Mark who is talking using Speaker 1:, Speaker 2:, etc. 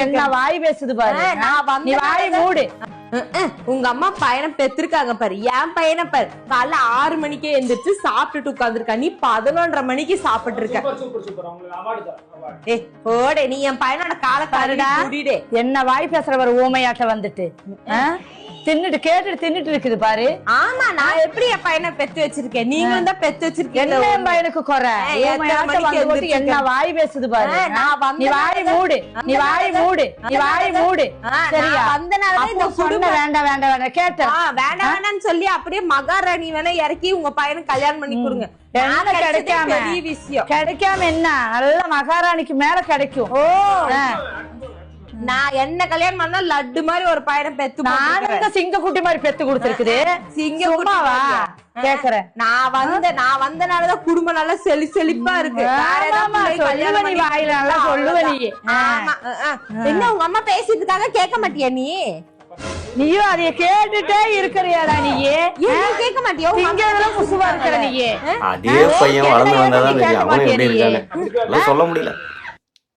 Speaker 1: என்ன வாய் பேசுது பாரு. நீ வாய் மூடு.
Speaker 2: உங்க அம்மா பையனை பெத்திருக்காங்க பாரு. என் பையனை பாரு, காலைல 6 மணிக்கே எந்திரிச்சு சாப்பிட்டுட்டு உட்காந்துருக்கா. நீ 11:30 மணிக்கு சாப்பிட்டு இருக்க. ஓடே, நீ என் பையனோட கால காருடா.
Speaker 1: என்ன வாய் பேசுறவர் ஊமையாட்ட வந்துட்டு தின்னுட்டு கேட்டுட்டு தின்னுட்டு இருக்குது பாரு.
Speaker 2: ஆமா, நான் எப்படி என் பையனை பெத்து வச்சிருக்கேன், நீங்களும் தான் பெத்து வச்சிருக்கீங்க.
Speaker 1: என் பையனுக்கு குறை. என்ன வாய் பேசுது பாரு. நீ வாய் மூடு. நீ வாய் மூடு. நீ வாய் மூடு. சரியா?
Speaker 2: வந்தனால இந்த
Speaker 1: சொன்ன வேண்டாம் வேண்டாம் வேண்டாம் கேட்டேன்.
Speaker 2: வேண்டாம் வேண்டாம்னு சொல்லி அப்படியே மகாராணி வேணா இறக்கி உங்க பையனுக்கு கல்யாணம் பண்ணி கொடுங்க.
Speaker 1: கிடைக்காம
Speaker 2: விஷயம்
Speaker 1: கிடைக்காம என்ன நல்ல மகாராணிக்கு மேல கிடைக்கும்.
Speaker 2: நான் என்ன கல்யாணம் பண்ணா லட்டு மாதிரி ஒரு பையனை பெத்து,
Speaker 1: நானும் சிங்க குட்டி மாதிரி பெத்து கொடுத்துருக்குது.
Speaker 2: சிங்க குட்டிவா
Speaker 1: கேக்குறேன்.
Speaker 2: நான் வந்தனாலதான் குடும்பம் நல்லா செழிப்பா இருக்கு. என்ன உங்க அம்மா பேசிட்டு இருக்காங்க, கேட்க மாட்டியா நீ?
Speaker 1: நீயும் அதைய கேட்டுட்டே இருக்கிறியாடா? நீயே
Speaker 2: கேட்க மாட்டியா?
Speaker 1: முசுவா இருக்கிற நீயே.
Speaker 3: அதே பையன் வளர்ந்து வந்தாதான் தெரியும் அவன் எப்படி இருக்கான்னு சொல்ல முடியல.